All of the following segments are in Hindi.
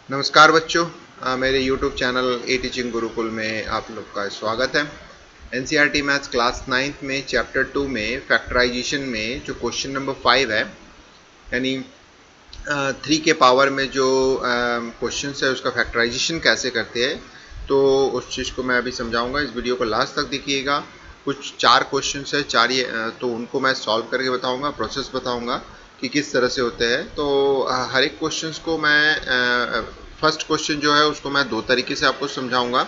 नमस्कार बच्चों, मेरे YouTube चैनल ए टीचिंग गुरुकुल में आप लोग का स्वागत है। NCERT मैथ्स क्लास 9th में चैप्टर 2 में फैक्टराइजेशन में जो क्वेश्चन नंबर 5 है, यानी 3 के पावर में जो क्वेश्चन है उसका फैक्टराइजेशन कैसे करते हैं, तो उस चीज़ को मैं अभी समझाऊंगा। इस वीडियो को लास्ट तक देखिएगा। कुछ 4 क्वेश्चन है, तो उनको मैं सॉल्व करके बताऊंगा, प्रोसेस बताऊंगा कि किस तरह से होते हैं। तो हर एक क्वेश्चंस को मैं फर्स्ट क्वेश्चन जो है उसको मैं 2 तरीके से आपको समझाऊंगा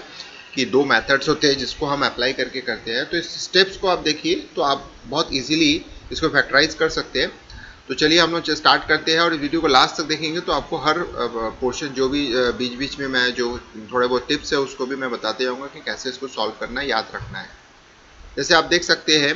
कि 2 मेथड्स होते हैं जिसको हम अप्लाई करके करते हैं। तो इस स्टेप्स को आप देखिए तो आप बहुत इजीली इसको फैक्टराइज कर सकते हैं। तो चलिए हम लोग स्टार्ट करते हैं, और इस वीडियो को लास्ट तक देखेंगे तो आपको हर पोर्शन जो भी बीच बीच में मैं जो थोड़े बहुत टिप्स है उसको भी मैं बताते जाऊँगा कि कैसे इसको सॉल्व करना है, याद रखना है। जैसे आप देख सकते हैं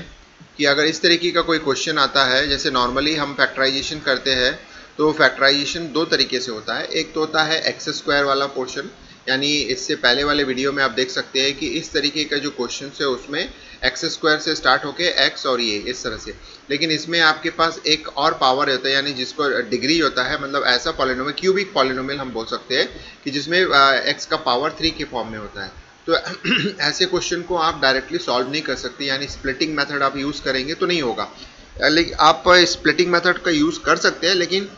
कि अगर इस तरीके का कोई क्वेश्चन आता है, जैसे नॉर्मली हम फैक्टराइजेशन करते हैं, तो फैक्टराइजेशन 2 तरीके से होता है। एक तो होता है एक्स स्क्वायर वाला पोर्शन, यानी इससे पहले वाले वीडियो में आप देख सकते हैं कि इस तरीके का जो क्वेश्चन है उसमें एक्स स्क्वायर से स्टार्ट होके एक्स और ये इस तरह से, लेकिन इसमें आपके पास एक और पावर होता है, यानी जिसको डिग्री होता है, मतलब ऐसा पॉलिनोमियल, क्यूबिक पॉलिनोमियल हम बोल सकते हैं कि जिसमें एक्स का पावर 3 के फॉर्म में होता है। तो ऐसे क्वेश्चन को आप डायरेक्टली सॉल्व नहीं कर सकते, यानी स्प्लिटिंग मेथड आप यूज़ करेंगे तो नहीं होगा। लेकिन आप स्प्लिटिंग मेथड का यूज़ कर सकते हैं, लेकिन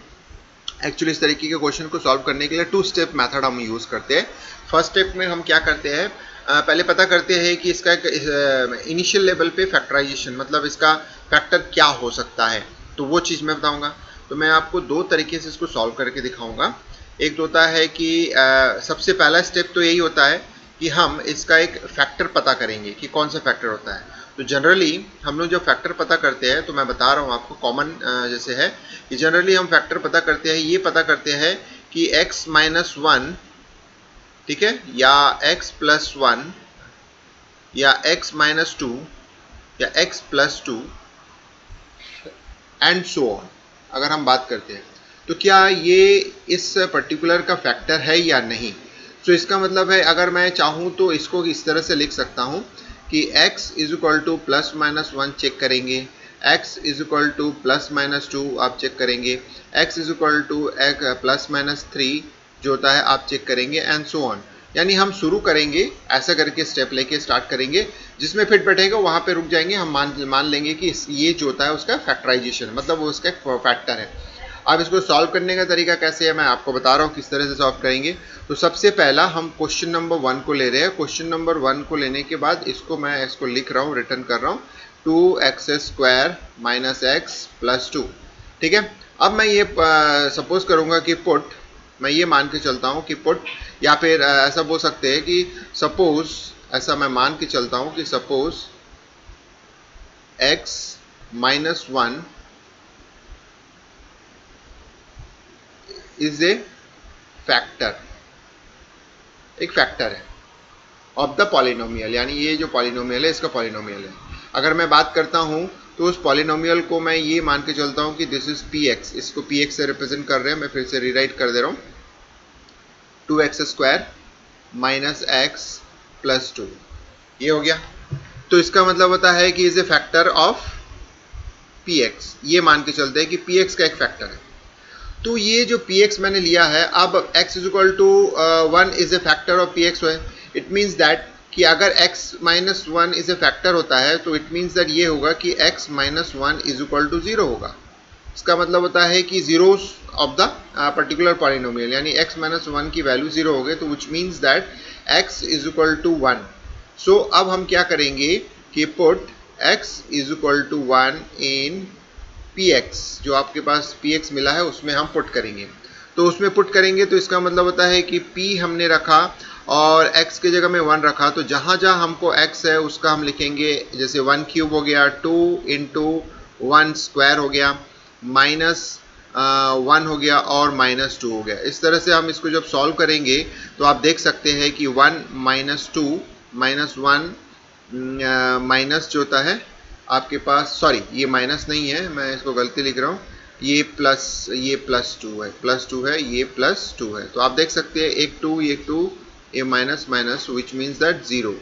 एक्चुअली इस तरीके के क्वेश्चन को सॉल्व करने के लिए 2 स्टेप मेथड हम यूज़ करते हैं। फर्स्ट स्टेप में हम क्या करते हैं, पहले पता करते हैं कि इसका एक इनिशियल लेवल पे फैक्टराइजेशन, मतलब इसका फैक्टर क्या हो सकता है, तो वो चीज़ मैं बताऊंगा। तो मैं आपको 2 तरीके से इसको सॉल्व करके दिखाऊंगा। एक तो होता है कि सबसे पहला स्टेप तो यही होता है कि हम इसका एक फैक्टर पता करेंगे कि कौन सा फैक्टर होता है। तो जनरली हम लोग जो फैक्टर पता करते हैं, तो मैं बता रहा हूँ आपको, कॉमन जैसे है कि जनरली हम फैक्टर पता करते हैं, ये पता करते हैं कि x माइनस 1, ठीक है, या x प्लस 1, या x माइनस 2, या x plus 2, and so on. अगर हम बात करते हैं तो क्या ये इस पर्टिकुलर का फैक्टर है या नहीं। तो इसका मतलब है, अगर मैं चाहूँ तो इसको इस तरह से लिख सकता हूँ कि x is equal to plus minus 1 check करेंगे, x is equal to plus minus 2 आप चेक करेंगे, x is equal to plus minus 3 जो होता है आप चेक करेंगे, एंड सो ऑन। यानी हम शुरू करेंगे ऐसा करके, स्टेप लेके स्टार्ट करेंगे, जिसमें फिट बैठेगा वहां पे रुक जाएंगे। हम मान लेंगे कि ये जो होता है उसका फैक्टराइजेशन, मतलब वो उसका फैक्टर है। अब इसको सॉल्व करने का तरीका कैसे है मैं आपको बता रहा हूँ किस तरह से सॉल्व करेंगे। तो सबसे पहला हम क्वेश्चन नंबर 1 को ले रहे हैं। क्वेश्चन नंबर 1 को लेने के बाद इसको लिख रहा हूँ, रिटर्न कर रहा हूँ, 2x square minus x plus 2। ठीक है, अब मैं ये सपोज करूंगा कि पुट, मैं ये मान के चलता हूँ कि पुट, या फिर ऐसा बोल सकते हैं कि सपोज, ऐसा मैं मान के चलता हूँ कि suppose x minus 1 is a factor, एक फैक्टर है ऑफ द पॉलिनोमियल, यानी ये जो पॉलिनोमियल है इसका पॉलिनोमियल है। अगर मैं बात करता हूँ तो उस पॉलिनोमियल को मैं ये मान के चलता हूँ कि दिस इज px, इसको px से रिप्रेजेंट कर रहे हैं, मैं फिर से रीराइट कर दे रहा हूँ, 2x square minus x plus 2, ये हो गया। तो इसका मतलब होता है कि is a factor of px, ये मान के चलते हैं कि px का एक फैक्टर है। तो ये जो px मैंने लिया है, अब x is equal to 1 is a factor of px है, इट मीन्स दैट कि अगर x minus 1 is a factor होता है तो इट मीन्स दैट ये होगा कि x minus 1 is equal to 0 होगा। इसका मतलब होता है कि zeros of the particular polynomial, यानी x माइनस 1 की वैल्यू 0 हो गई, तो which means that x is equal to 1। So अब हम क्या करेंगे कि put x is equal to 1 in px, जो आपके पास px मिला है उसमें हम पुट करेंगे। तो उसमें पुट करेंगे तो इसका मतलब होता है कि p हमने रखा और x की जगह में 1 रखा, तो जहाँ जहाँ हमको x है उसका हम लिखेंगे, जैसे 1 क्यूब हो गया, 2 इंटू 1 स्क्वायर हो गया, माइनस 1 हो गया, और माइनस 2 हो गया। इस तरह से हम इसको जब सॉल्व करेंगे तो आप देख सकते हैं कि 1 माइनस 2 माइनस 1 माइनस जो होता है आपके पास, सॉरी ये माइनस नहीं है, मैं इसको गलती लिख रहा हूँ, ये प्लस 2 है, प्लस 2 है, ये प्लस 2 है। तो आप देख सकते हैं एक 2, ये 2, ये minus minus, which means that 0।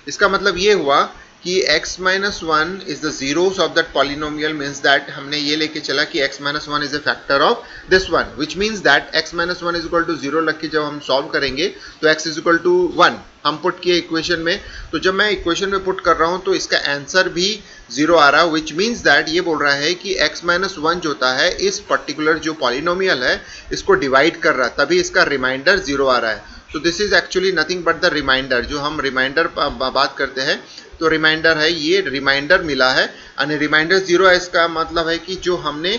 इसका मतलब ये हुआ कि x minus one is the zeros of that polynomial means that हमने ये लेके चला कि x minus one is a factor of this one, which means that x minus one is equal to zero लग के जब हम सॉल्व करेंगे तो x is equal to one हम पुट किए इक्वेशन में। तो जब मैं इक्वेशन में पुट कर रहा हूं तो इसका आंसर भी जीरो आ रहा है, विच मीन्स दैट ये बोल रहा है कि x माइनस वन जो होता है इस पर्टिकुलर जो पॉलिनोमियल है इसको डिवाइड कर रहा है, तभी इसका रिमाइंडर जीरो आ रहा है। तो this is actually nothing but the reminder. जो हम रिमाइंडर बात करते हैं तो रिमाइंडर है, ये रिमाइंडर मिला है और रिमाइंडर जीरो है। इसका मतलब है कि जो हमने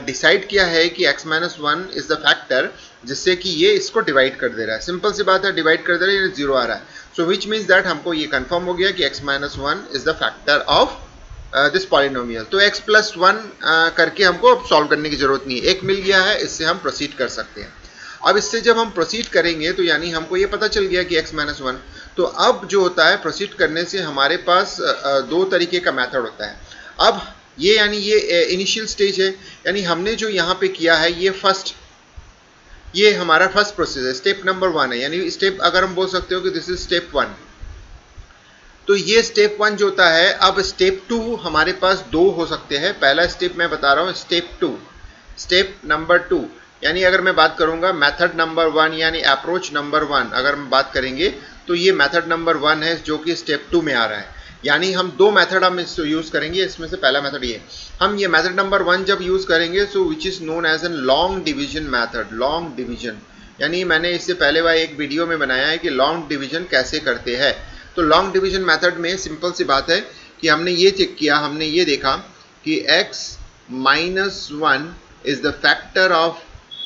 डिसाइड किया है कि x minus one is the factor, जिससे कि ये इसको डिवाइड कर दे रहा है। सिंपल सी बात है, डिवाइड कर दे रहा है, ये जीरो आ रहा है। सो विच मीन्स दैट हमको ये कंफर्म हो गया कि x minus one is the factor of this polynomial. तो x प्लस वन करके हमको अब सॉल्व करने की जरूरत नहीं है, एक मिल गया है, इससे हम प्रोसीड कर सकते हैं। अब इससे जब हम प्रोसीड करेंगे तो यानी हमको ये पता चल गया कि x माइनस वन। तो अब जो होता है प्रोसीड करने से हमारे पास दो तरीके का मेथड होता है। अब ये यानी ये इनिशियल स्टेज है, यानी हमने जो यहाँ पे किया है ये हमारा फर्स्ट प्रोसेस है, स्टेप नंबर वन है। यानी स्टेप अगर हम बोल सकते हो कि दिस इज स्टेप वन। तो ये स्टेप वन जो होता है, अब स्टेप टू हमारे पास दो हो सकते हैं। पहला स्टेप मैं बता रहा हूँ step two, step number two. यानी अगर मैं बात करूंगा मेथड नंबर वन यानी अप्रोच नंबर वन, अगर हम बात करेंगे तो ये मेथड नंबर वन है जो कि स्टेप टू में आ रहा है। यानी हम दो मेथड हम इसको यूज करेंगे, इसमें से पहला मेथड ये, हम ये मेथड नंबर वन जब यूज करेंगे so which is known as an long division method. Long division यानी मैंने इससे पहले वाला एक वीडियो में बनाया है कि लॉन्ग डिवीजन कैसे करते हैं। तो लॉन्ग डिवीजन मेथड में सिंपल सी बात है कि हमने ये चेक किया, हमने ये देखा कि x minus one is the factor of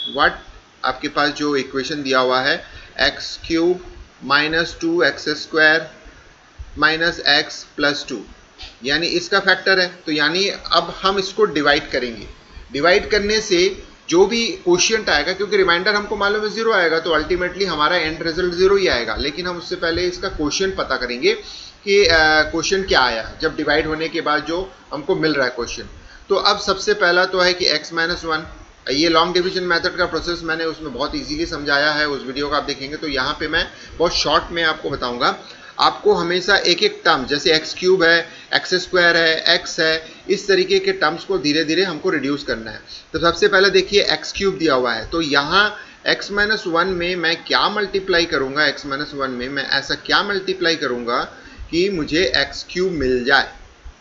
what, आपके पास जो इक्वेशन दिया हुआ है x cube minus two x square minus x plus two, यानी इसका फैक्टर है। तो यानी अब हम इसको डिवाइड करेंगे, डिवाइड करने से जो भी क्वोशिएंट आएगा, क्योंकि रिमाइंडर हमको मालूम है जीरो आएगा तो अल्टीमेटली हमारा एंड रिजल्ट जीरो ही आएगा। लेकिन हम उससे पहले इसका क्वोशिएंट पता करेंगे कि क्वोशिएंट क्या आया जब डिवाइड होने के बाद जो हमको मिल रहा है क्वोशिएंट। तो अब सबसे पहला तो है कि x माइनस वन, ये लॉन्ग डिवीजन मेथड का प्रोसेस मैंने उसमें बहुत इजीली समझाया है, उस वीडियो का आप देखेंगे तो यहाँ पे मैं बहुत शॉर्ट में आपको बताऊंगा। आपको हमेशा एक एक टर्म, जैसे एक्स क्यूब है, एक्स स्क्वायर है, एक्स है, इस तरीके के टर्म्स को धीरे धीरे हमको रिड्यूस करना है। तो सबसे पहले देखिए एक्स क्यूब दिया हुआ है, तो यहाँ एक्स माइनस वन में मैं क्या मल्टीप्लाई करूंगा, एक्स माइनस वन में मैं ऐसा क्या मल्टीप्लाई करूंगा कि मुझे एक्स क्यूब मिल जाए।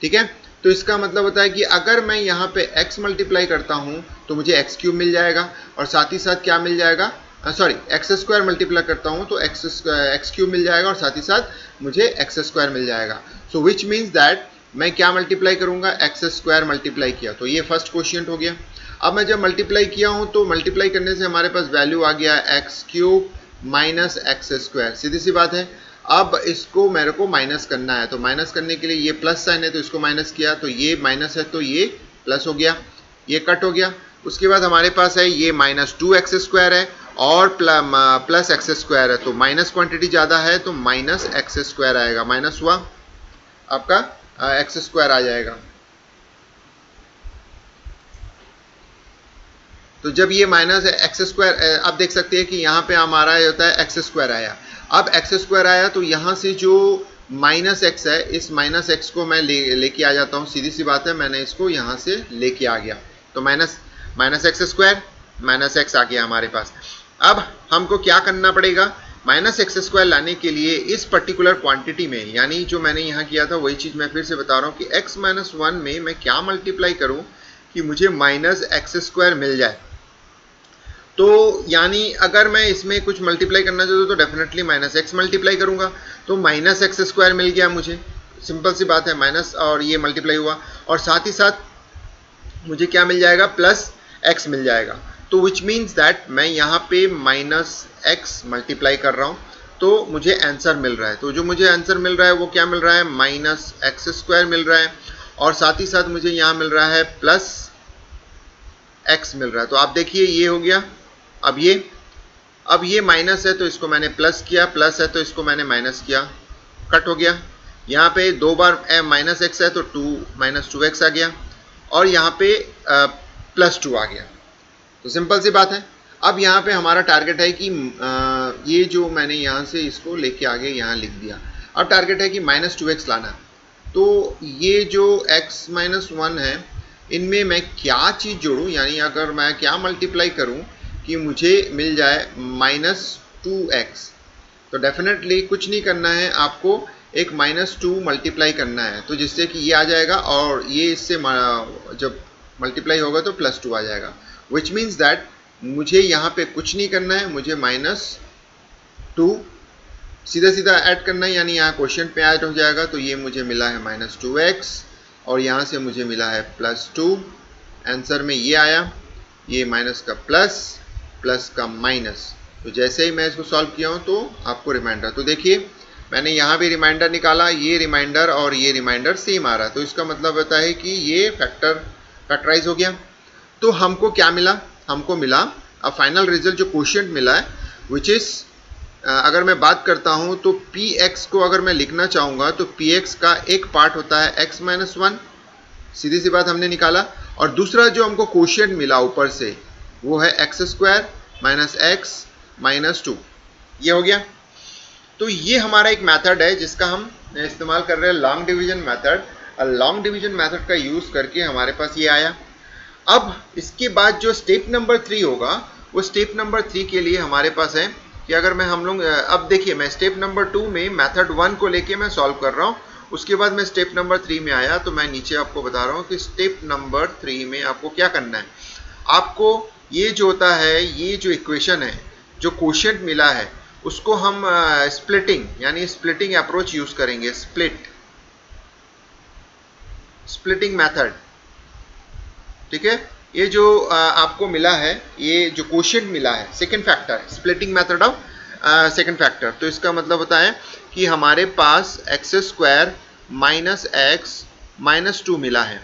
ठीक है, तो इसका मतलब होता है कि अगर मैं यहाँ पे x मल्टीप्लाई करता हूँ तो मुझे एक्स क्यूब मिल जाएगा, और साथ ही साथ क्या मिल जाएगा, सॉरी एक्स स्क्वायर मल्टीप्लाई करता हूँ तो एक्स क्यूब मिल जाएगा, और साथ ही साथ मुझे एक्स स्क्वायर मिल जाएगा। सो विच मीन्स दैट मैं क्या मल्टीप्लाई करूंगा, एक्स स्क्वायर मल्टीप्लाई किया, तो ये फर्स्ट क्वोशिएंट हो गया। अब मैं जब मल्टीप्लाई किया हूँ तो मल्टीप्लाई करने से हमारे पास वैल्यू आ गया x cube minus x square, सीधी सी बात है। अब इसको मेरे को माइनस करना है, तो माइनस करने के लिए ये प्लस साइन है तो इसको माइनस किया, तो ये माइनस है तो ये प्लस हो गया, ये कट हो गया। उसके बाद हमारे पास है ये माइनस टू एक्स स्क्वायर है और प्लस एक्स स्क्वायर है, तो माइनस क्वांटिटी ज़्यादा है तो माइनस एक्स स्क्वायर आएगा, माइनस हुआ आपका एक्स स्क्वायर आ जाएगा। तो जब ये माइनस एक्स स्क्वायर, आप देख सकते हैं कि यहाँ पे हमारा ये होता है एक्स स्क्वायर आया। अब एक्स स्क्वायर आया तो यहाँ से जो माइनस एक्स है, इस माइनस एक्स को मैं लेके आ जाता हूँ, सीधी सी बात है, मैंने इसको यहाँ से लेके आ गया, तो minus x square minus x आ गया हमारे पास। अब हमको क्या करना पड़ेगा, माइनस एक्स स्क्वायर लाने के लिए इस पर्टिकुलर क्वांटिटी में, यानी जो मैंने यहाँ किया था वही चीज़ मैं फिर से बता रहा हूँ कि एक्स माइनस वन में मैं क्या मल्टीप्लाई करूँ कि मुझे माइनस एक्स स्क्वायर मिल जाए। तो यानी अगर मैं इसमें कुछ मल्टीप्लाई करना चाहता हूँ तो डेफिनेटली माइनस एक्स मल्टीप्लाई करूंगा, तो माइनस एक्स स्क्वायर मिल गया मुझे, सिंपल सी बात है, माइनस और ये मल्टीप्लाई हुआ, और साथ ही साथ मुझे क्या मिल जाएगा, प्लस एक्स मिल जाएगा। तो विच मीन्स दैट मैं यहाँ पे माइनस एक्स मल्टीप्लाई कर रहा हूँ तो मुझे आंसर मिल रहा है। तो जो मुझे आंसर मिल रहा है वो क्या मिल रहा है, माइनस एक्स स्क्वायर मिल रहा है, और साथ ही साथ मुझे यहाँ मिल रहा है प्लस एक्स मिल रहा है। तो आप देखिए ये हो गया। अब ये माइनस है तो इसको मैंने प्लस किया, प्लस है तो इसको मैंने माइनस किया, कट हो गया। यहाँ पे दो बार माइनस एक्स है तो माइनस टू एक्स आ गया, और यहाँ पे प्लस टू आ गया। तो सिंपल सी बात है। अब यहाँ पे हमारा टारगेट है कि ये जो मैंने यहाँ से इसको लेके आगे यहाँ लिख दिया, अब टारगेट है कि माइनस टू एक्स लाना। तो ये जो x माइनस 1 है इनमें मैं क्या चीज़ जोड़ूँ, यानी अगर मैं क्या मल्टीप्लाई करूँ कि मुझे मिल जाए -2x। तो डेफिनेटली कुछ नहीं करना है, आपको एक -2 मल्टीप्लाई करना है, तो जिससे कि ये आ जाएगा और ये इससे जब मल्टीप्लाई होगा तो +2 आ जाएगा, विच मीन्स दैट मुझे यहाँ पे कुछ नहीं करना है, मुझे -2 सीधा सीधा ऐड करना है, यानी यहाँ क्वेश्चन पे ऐड हो जाएगा। तो ये मुझे मिला है -2x और यहाँ से मुझे मिला है +2। आंसर में ये आया, ये माइनस का प्लस, प्लस का माइनस। तो जैसे ही मैं इसको सॉल्व किया हूँ तो आपको रिमाइंडर, तो देखिए मैंने यहाँ भी रिमाइंडर निकाला, ये रिमाइंडर और ये रिमाइंडर सेम आ रहा है, तो इसका मतलब होता है कि ये फैक्टराइज हो गया। तो हमको क्या मिला, हमको मिला अब फाइनल रिजल्ट जो क्वोशिएंट मिला है, विच इज अगर मैं बात करता हूं तो px को अगर मैं लिखना चाहूँगा तो px का एक पार्ट होता है x माइनस 1, सीधी सी बात हमने निकाला, और दूसरा जो हमको क्वोशिएंट मिला ऊपर से वो है x² माइनस x माइनस 2, ये हो गया। तो ये हमारा एक मेथड है जिसका हम इस्तेमाल कर रहे हैं, लॉन्ग डिवीजन मेथड। और लॉन्ग डिवीजन मेथड का यूज़ करके हमारे पास ये आया। अब इसके बाद जो स्टेप नंबर 3 होगा, वो स्टेप नंबर 3 के लिए हमारे पास है कि अगर मैं हम लोग अब देखिए मैं स्टेप नंबर 2 में मेथड 1 को लेके मैं सॉल्व कर रहा हूँ, उसके बाद मैं स्टेप नंबर 3 में आया, तो मैं नीचे आपको बता रहा हूँ कि स्टेप नंबर 3 में आपको क्या करना है। आपको ये जो होता है, ये जो इक्वेशन है, जो क्वोशिएंट मिला है, उसको हम स्प्लिटिंग यानी स्प्लिटिंग अप्रोच यूज करेंगे, स्प्लिटिंग मेथड, ठीक है। ये जो आपको मिला है, ये जो क्वोशिएंट मिला है second factor, splitting method of second factor, तो इसका मतलब होता है कि हमारे पास x² माइनस x माइनस 2 मिला है।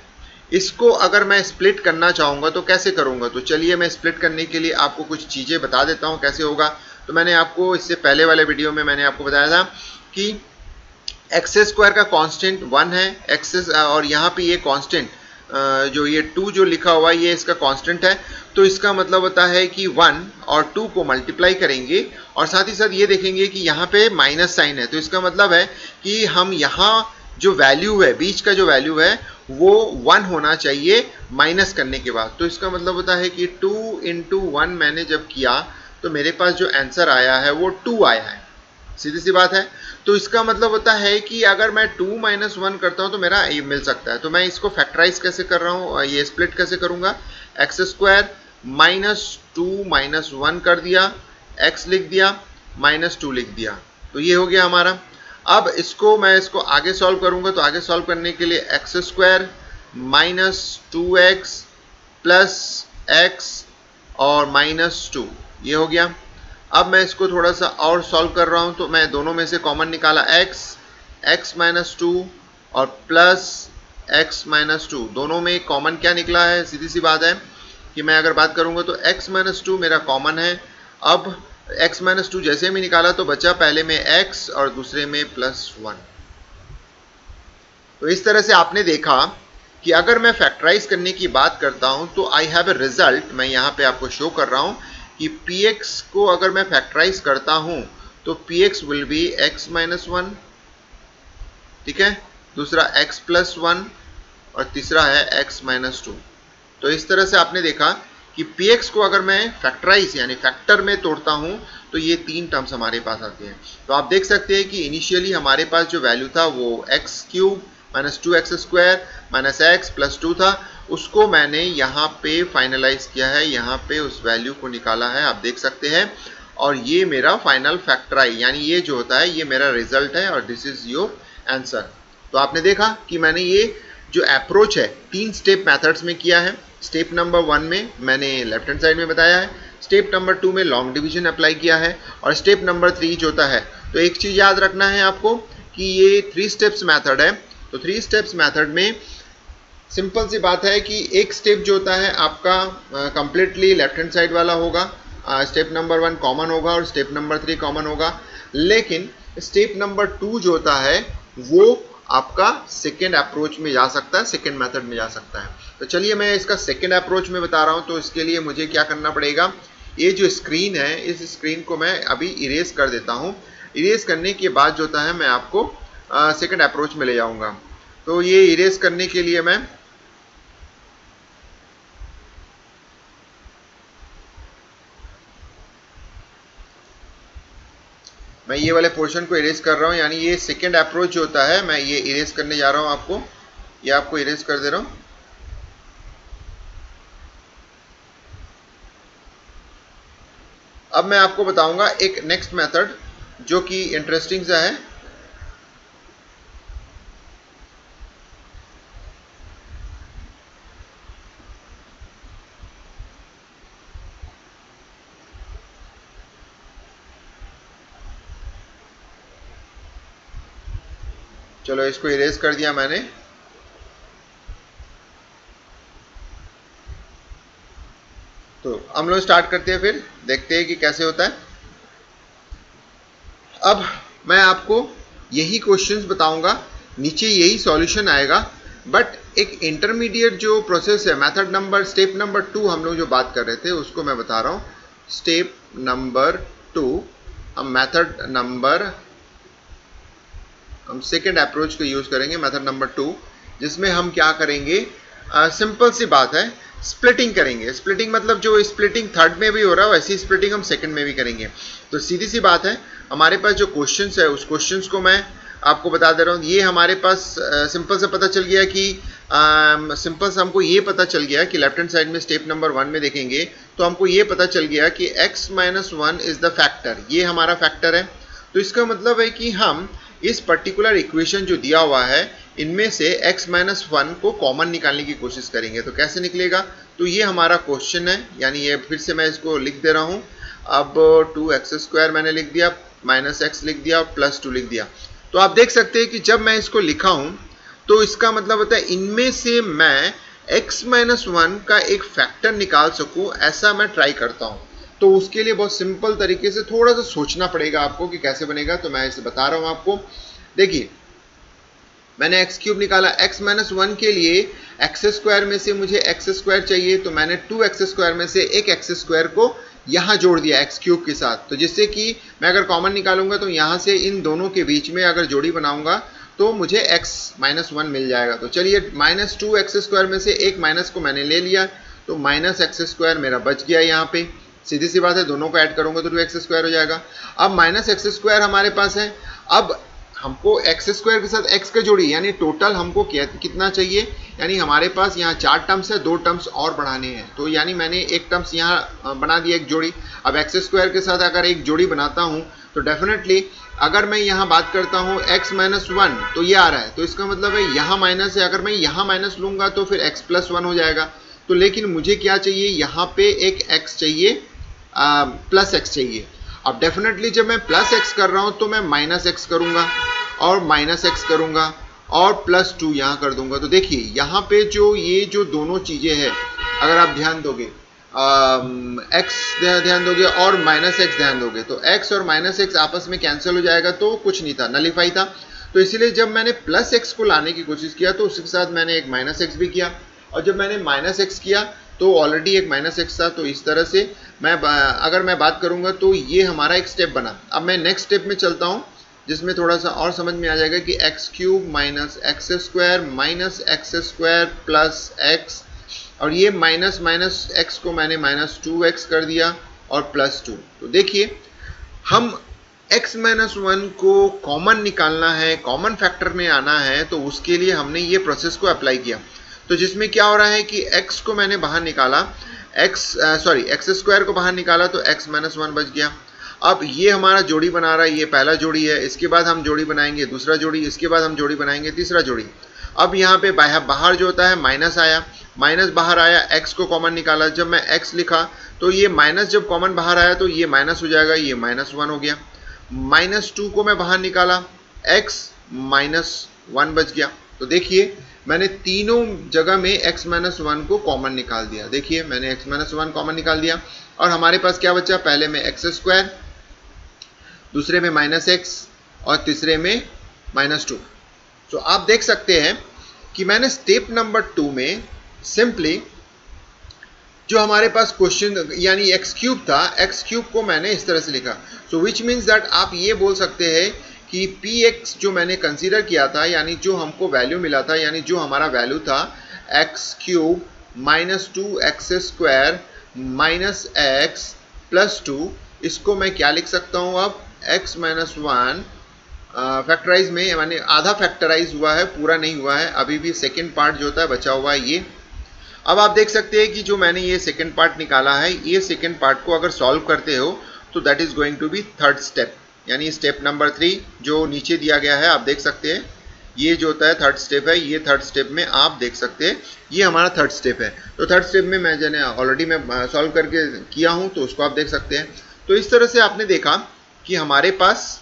इसको अगर मैं स्प्लिट करना चाहूँगा तो कैसे करूँगा, तो चलिए मैं स्प्लिट करने के लिए आपको कुछ चीज़ें बता देता हूँ कैसे होगा। तो मैंने आपको इससे पहले वाले वीडियो में मैंने आपको बताया था कि x² का कांस्टेंट 1 है, x और यहाँ पे ये कांस्टेंट जो ये 2 जो लिखा हुआ है ये इसका कांस्टेंट है। तो इसका मतलब होता है कि 1 और 2 को मल्टीप्लाई करेंगे और साथ ही साथ ये देखेंगे कि यहाँ पे माइनस साइन है, तो इसका मतलब है कि हम यहाँ जो वैल्यू है, बीच का जो वैल्यू है वो 1 होना चाहिए माइनस करने के बाद। तो इसका मतलब होता है कि 2 × 1 मैंने जब किया तो मेरे पास जो आंसर आया है वो 2 आया है, सीधी सी बात है। तो इसका मतलब होता है कि अगर मैं 2 - 1 करता हूं तो मेरा ये मिल सकता है। तो मैं इसको फैक्टराइज कैसे कर रहा हूं, ये स्प्लिट कैसे करूंगा, x² माइनस 2 माइनस 1 कर दिया, x लिख दिया, माइनस 2 लिख दिया, तो ये हो गया हमारा। अब इसको मैं इसको आगे सॉल्व करूंगा, तो आगे सॉल्व करने के लिए x² minus 2x plus x और माइनस 2, ये हो गया। अब मैं इसको थोड़ा सा और सॉल्व कर रहा हूं, तो मैं दोनों में से कॉमन निकाला x माइनस 2 और प्लस x माइनस 2, दोनों में कॉमन क्या निकला है, सीधी सी बात है कि मैं अगर बात करूंगा तो x माइनस 2 मेरा कॉमन है। अब x माइनस 2 जैसे में निकाला तो बचा पहले में x और दूसरे में +1। तो इस तरह से आपने देखा कि अगर मैं फैक्टराइज करने की बात करता हूं तो आई हैव ए रिजल्ट, मैं यहां पे आपको शो कर रहा हूं कि px को अगर मैं फैक्टराइज करता हूं तो px will be x minus 1, ठीक है, दूसरा x प्लस 1 और तीसरा है x माइनस 2। तो इस तरह से आपने देखा कि px को अगर मैं फैक्टराइज यानी फैक्टर में तोड़ता हूं तो ये 3 टर्म्स हमारे पास आते हैं। तो आप देख सकते हैं कि इनिशियली हमारे पास जो वैल्यू था वो x³ minus 2x² minus x plus 2 था, उसको मैंने यहाँ पे फाइनलाइज किया है, यहाँ पे उस वैल्यू को निकाला है, आप देख सकते हैं, और ये मेरा फाइनल फैक्टराइज यानी ये जो होता है ये मेरा रिजल्ट है और दिस इज योर आंसर। तो आपने देखा कि मैंने ये जो अप्रोच है 3 स्टेप मेथड्स में किया है। स्टेप नंबर 1 में मैंने लेफ्ट हैंड साइड में बताया है, स्टेप नंबर 2 में लॉन्ग डिवीजन अप्लाई किया है, और स्टेप नंबर 3 जो होता है, तो एक चीज़ याद रखना है आपको कि ये 3 स्टेप्स मेथड है। तो 3 स्टेप्स मेथड में सिंपल सी बात है कि एक स्टेप जो होता है आपका कंप्लीटली लेफ्ट हैंड साइड वाला होगा, स्टेप नंबर 1 कॉमन होगा और स्टेप नंबर 3 कॉमन होगा, लेकिन स्टेप नंबर 2 जो होता है वो आपका सेकेंड अप्रोच में जा सकता है, सेकेंड मेथड में जा सकता है। तो चलिए मैं इसका सेकेंड अप्रोच में बता रहा हूँ। तो इसके लिए मुझे क्या करना पड़ेगा, ये जो स्क्रीन है इस स्क्रीन को मैं अभी इरेज कर देता हूँ। इरेज करने के बाद जो होता है मैं आपको सेकेंड अप्रोच में ले जाऊँगा। तो ये इरेज करने के लिए मैं ये वाले पोर्शन को इरेज कर रहा हूँ, यानी ये सेकेंड अप्रोच जो होता है मैं ये इरेज करने जा रहा हूँ आपको, ये आपको इरेज कर दे रहा हूँ। अब मैं आपको बताऊंगा एक नेक्स्ट मेथड जो कि इंटरेस्टिंग सा है। चलो इसको इरेज कर दिया मैंने। तो हम लोग स्टार्ट करते हैं, फिर देखते हैं कि कैसे होता है। अब मैं आपको यही क्वेश्चंस बताऊंगा, नीचे यही सॉल्यूशन आएगा, बट एक इंटरमीडिएट जो प्रोसेस है, मेथड नंबर स्टेप नंबर 2 हम लोग जो बात कर रहे थे उसको मैं बता रहा हूँ। स्टेप नंबर 2 हम सेकेंड अप्रोच को यूज करेंगे, मेथड नंबर 2, जिसमें हम क्या करेंगे, सिंपल सी बात है, स्प्लिटिंग करेंगे। स्प्लिटिंग मतलब जो स्प्लिटिंग थर्ड में भी हो रहा है वैसी स्प्लिटिंग हम सेकंड में भी करेंगे। तो सीधी सी बात है, हमारे पास जो क्वेश्चंस है उस क्वेश्चंस को मैं आपको बता दे रहा हूँ। ये हमारे पास सिंपल से पता चल गया कि सिंपल से हमको ये पता चल गया कि लेफ्ट हैंड साइड में स्टेप नंबर 1 में देखेंगे तो हमको ये पता चल गया कि x minus 1 is the factor, ये हमारा फैक्टर है। तो इसका मतलब है कि हम इस पर्टिकुलर इक्वेशन जो दिया हुआ है इनमें से x माइनस 1 को कॉमन निकालने की कोशिश करेंगे। तो कैसे निकलेगा, तो ये हमारा क्वेश्चन है, यानी ये फिर से मैं इसको लिख दे रहा हूँ। अब 2x² मैंने लिख दिया, माइनस x लिख दिया और प्लस 2 लिख दिया। तो आप देख सकते हैं कि जब मैं इसको लिखा हूँ तो इसका मतलब होता है इनमें से मैं x माइनस 1 का एक फैक्टर निकाल सकूं, ऐसा मैं ट्राई करता हूं। तो उसके लिए बहुत सिंपल तरीके से थोड़ा सा सोचना पड़ेगा आपको कि कैसे बनेगा, तो मैं इसे बता रहा हूं आपको। देखिए मैंने एक्स क्यूब निकाला, x माइनस 1 के लिए x² में से मुझे x² चाहिए, तो मैंने 2x² में से एक x² को यहाँ जोड़ दिया एक्स क्यूब के साथ। तो जिससे कि मैं अगर कॉमन निकालूंगा तो यहाँ से इन दोनों के बीच में अगर जोड़ी बनाऊंगा तो मुझे x माइनस 1 मिल जाएगा। तो चलिए माइनस 2x² में से एक माइनस को मैंने ले लिया, तो माइनस x² मेरा बच गया यहाँ पे। सीधी सी बात है, दोनों को ऐड करूंगा तो 2x² हो जाएगा। अब माइनस x² हमारे पास है, अब हमको x² के साथ x का जोड़ी, यानी टोटल हमको कितना चाहिए, यानी हमारे पास यहाँ 4 टर्म्स है, 2 टर्म्स और बढ़ाने हैं। तो यानी मैंने एक टर्म्स यहाँ बना दिया, एक जोड़ी। अब x² के साथ अगर एक जोड़ी बनाता हूँ तो डेफिनेटली अगर मैं यहाँ बात करता हूँ x माइनस 1 तो ये आ रहा है, तो इसका मतलब है यहाँ माइनस है, अगर मैं यहाँ माइनस लूंगा तो फिर x प्लस 1 हो जाएगा। तो लेकिन मुझे क्या चाहिए, यहाँ पे एक x चाहिए, प्लस x चाहिए। अब डेफिनेटली जब मैं प्लस x कर रहा हूँ तो मैं माइनस x करूंगा और माइनस x करूंगा और प्लस 2 यहाँ कर दूंगा। तो देखिए यहाँ पे ये जो दोनों चीजें हैं, अगर आप ध्यान दोगे, x ध्यान दोगे और माइनस x ध्यान दोगे, तो x और माइनस x आपस में कैंसिल हो जाएगा, तो कुछ नहीं था, नलीफाई था। तो इसीलिए जब मैंने प्लस x को लाने की कोशिश किया तो उसके साथ मैंने एक माइनस x भी किया, और जब मैंने माइनस x किया तो ऑलरेडी एक माइनस x था। तो इस तरह से अगर मैं बात करूंगा तो ये हमारा एक स्टेप बना। अब मैं नेक्स्ट स्टेप में चलता हूँ जिसमें थोड़ा सा और समझ में आ जाएगा कि x³ minus x² minus x² plus x, और ये माइनस माइनस x को मैंने माइनस 2x कर दिया और प्लस 2। तो देखिए हम x माइनस 1 को कॉमन निकालना है, कॉमन फैक्टर में आना है, तो उसके लिए हमने ये प्रोसेस को अप्लाई किया। तो जिसमें क्या हो रहा है कि x को मैंने बाहर निकाला, x² को बाहर निकाला तो x माइनस 1 बच गया। अब ये हमारा जोड़ी बना रहा है, ये पहला जोड़ी है, इसके बाद हम जोड़ी बनाएंगे दूसरा जोड़ी, इसके बाद हम जोड़ी बनाएंगे तीसरा जोड़ी। अब यहाँ पे बाहर जो होता है माइनस आया, माइनस बाहर आया, x को कॉमन निकाला, जब मैं x लिखा तो ये माइनस जब कॉमन बाहर आया तो ये माइनस हो जाएगा, ये माइनस 1 हो गया। माइनस 2 को मैं बाहर निकाला, x माइनस 1 बच गया। तो देखिए मैंने तीनों जगह में x माइनस 1 को कॉमन निकाल दिया। देखिए मैंने x माइनस 1 कॉमन निकाल दिया और हमारे पास क्या बचा, पहले में x², दूसरे में माइनस x और तीसरे में माइनस 2। तो आप देख सकते हैं कि मैंने स्टेप नंबर 2 में सिंपली जो हमारे पास क्वेश्चन यानी x³ था, x³ को मैंने इस तरह से लिखा। सो विच मीन्स दैट आप ये बोल सकते हैं कि px जो मैंने कंसीडर किया था, यानी जो हमको वैल्यू मिला था, यानी जो हमारा वैल्यू था x cube minus 2x² minus x plus 2, इसको मैं क्या लिख सकता हूँ अब, x माइनस 1 फैक्टराइज में, माने आधा फैक्टराइज हुआ है, पूरा नहीं हुआ है, अभी भी सेकेंड पार्ट जो होता है बचा हुआ है ये। अब आप देख सकते हैं कि जो मैंने ये सेकेंड पार्ट निकाला है, ये सेकेंड पार्ट को अगर सॉल्व करते हो तो that is going to be third step, यानी स्टेप नंबर 3 जो नीचे दिया गया है, आप देख सकते हैं ये जो होता है थर्ड स्टेप है। ये थर्ड स्टेप में आप देख सकते हैं ये हमारा थर्ड स्टेप है। तो थर्ड स्टेप में मैं जने ऑलरेडी मैं सॉल्व करके किया हूँ, तो उसको आप देख सकते हैं। तो इस तरह से आपने देखा कि हमारे पास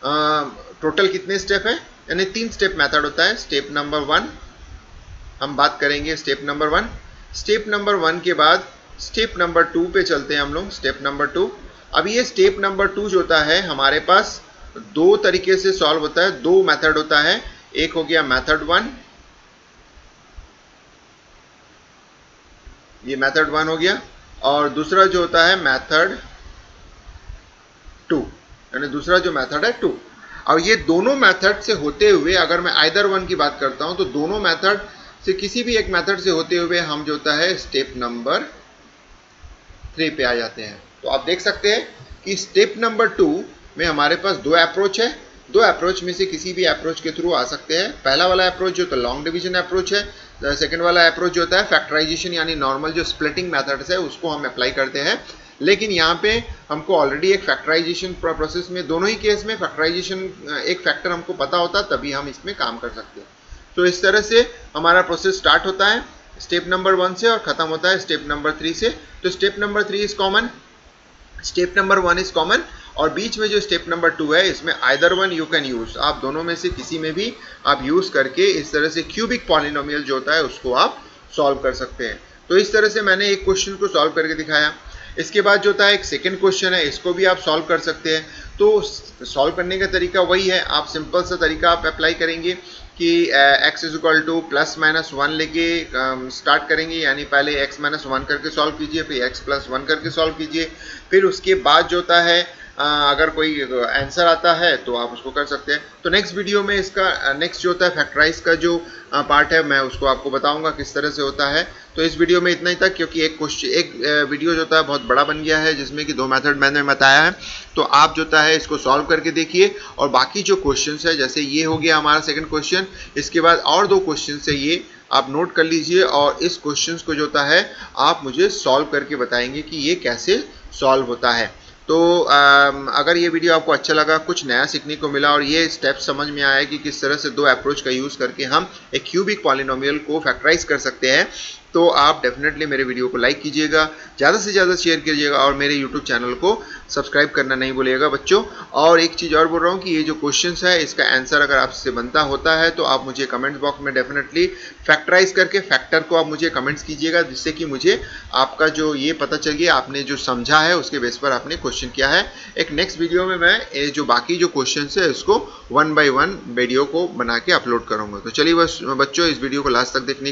टोटल कितने स्टेप है, यानी 3 स्टेप मेथड होता है। स्टेप नंबर 1 हम बात करेंगे, स्टेप नंबर 1। स्टेप नंबर 1 के बाद स्टेप नंबर 2 पे चलते हैं हम लोग, स्टेप नंबर 2। अब ये स्टेप नंबर 2 जो होता है हमारे पास दो तरीके से सॉल्व होता है, दो मेथड होता है। एक हो गया मेथड 1, ये मेथड 1 हो गया, और दूसरा जो होता है मेथड 2, यानी दूसरा जो मेथड है 2। अब ये दोनों मेथड से होते हुए अगर मैं आइदर वन की बात करता हूं, तो दोनों मेथड से किसी भी एक मेथड से होते हुए हम जो होता है स्टेप नंबर 3 पे आ जाते हैं। तो आप देख सकते हैं कि स्टेप नंबर 2 में हमारे पास दो अप्रोच है, दो अप्रोच में से किसी भी अप्रोच के थ्रू आ सकते हैं। पहला वाला अप्रोच जो तो लॉन्ग डिवीजन अप्रोच है, सेकंड वाला अप्रोच जो होता है फैक्टराइजेशन यानी नॉर्मल जो स्प्लिटिंग मेथड्स है उसको हम अप्लाई करते हैं। लेकिन यहाँ पे हमको ऑलरेडी एक फैक्टराइजेशन प्रोसेस में, दोनों ही केस में फैक्टराइजेशन एक फैक्टर हमको पता होता तभी हम इसमें काम कर सकते हैं। तो इस तरह से हमारा प्रोसेस स्टार्ट होता है स्टेप नंबर 1 से और खत्म होता है स्टेप नंबर 3 से। तो step number 3 is common, step number 1 is common, और बीच में जो स्टेप नंबर 2 है इसमें either one you can use, आप दोनों में से किसी में भी आप यूज करके इस तरह से क्यूबिक पॉलिनोमियल जो होता है उसको आप सॉल्व कर सकते हैं। तो इस तरह से मैंने एक क्वेश्चन को सॉल्व करके दिखाया। इसके बाद जो होता है एक सेकेंड क्वेश्चन है, इसको भी आप सॉल्व कर सकते हैं। तो सॉल्व करने का तरीका वही है, आप सिंपल सा तरीका आप अप्लाई करेंगे कि x is equal to plus minus 1 लेके स्टार्ट करेंगे, यानी पहले x माइनस 1 करके सॉल्व कीजिए, फिर x प्लस 1 करके सॉल्व कीजिए, फिर उसके बाद जो होता है अगर कोई आंसर आता है तो आप उसको कर सकते हैं। तो नेक्स्ट वीडियो में इसका नेक्स्ट जो होता है फैक्टराइज का जो पार्ट है मैं उसको आपको बताऊंगा किस तरह से होता है। तो इस वीडियो में इतना ही तक, क्योंकि एक वीडियो जो होता है बहुत बड़ा बन गया है जिसमें कि दो मेथड मैंने बताया है। तो आप जो होता है इसको सॉल्व करके देखिए, और बाकी जो क्वेश्चंस है जैसे ये हो गया हमारा सेकंड क्वेश्चन, इसके बाद और दो क्वेश्चन है ये आप नोट कर लीजिए, और इस क्वेश्चंस को जो होता है आप मुझे सॉल्व करके बताएंगे कि ये कैसे सॉल्व होता है। तो अगर ये वीडियो आपको अच्छा लगा, कुछ नया सीखने को मिला और ये स्टेप समझ में आया कि किस तरह से दो अप्रोच का यूज़ करके हम एक क्यूबिक पॉलिनोमियल को फैक्टराइज कर सकते हैं, तो आप डेफिनेटली मेरे वीडियो को लाइक कीजिएगा, ज़्यादा से ज़्यादा शेयर कीजिएगा, और मेरे यूट्यूब चैनल को सब्सक्राइब करना नहीं भूलिएगा बच्चों। और एक चीज़ और बोल रहा हूँ कि ये जो क्वेश्चंस है इसका आंसर अगर आपसे बनता होता है तो आप मुझे कमेंट्स बॉक्स में डेफिनेटली फैक्टराइज करके फैक्टर को आप मुझे कमेंट्स कीजिएगा, जिससे कि मुझे आपका जो ये पता चल गया आपने जो समझा है उसके बेस पर आपने क्वेश्चन किया है। एक नेक्स्ट वीडियो में मैं ये जो बाकी जो क्वेश्चन है उसको 1 by 1 वीडियो को बना के अपलोड करूँगा। तो चलिए बस बच्चों इस वीडियो को लास्ट तक देखने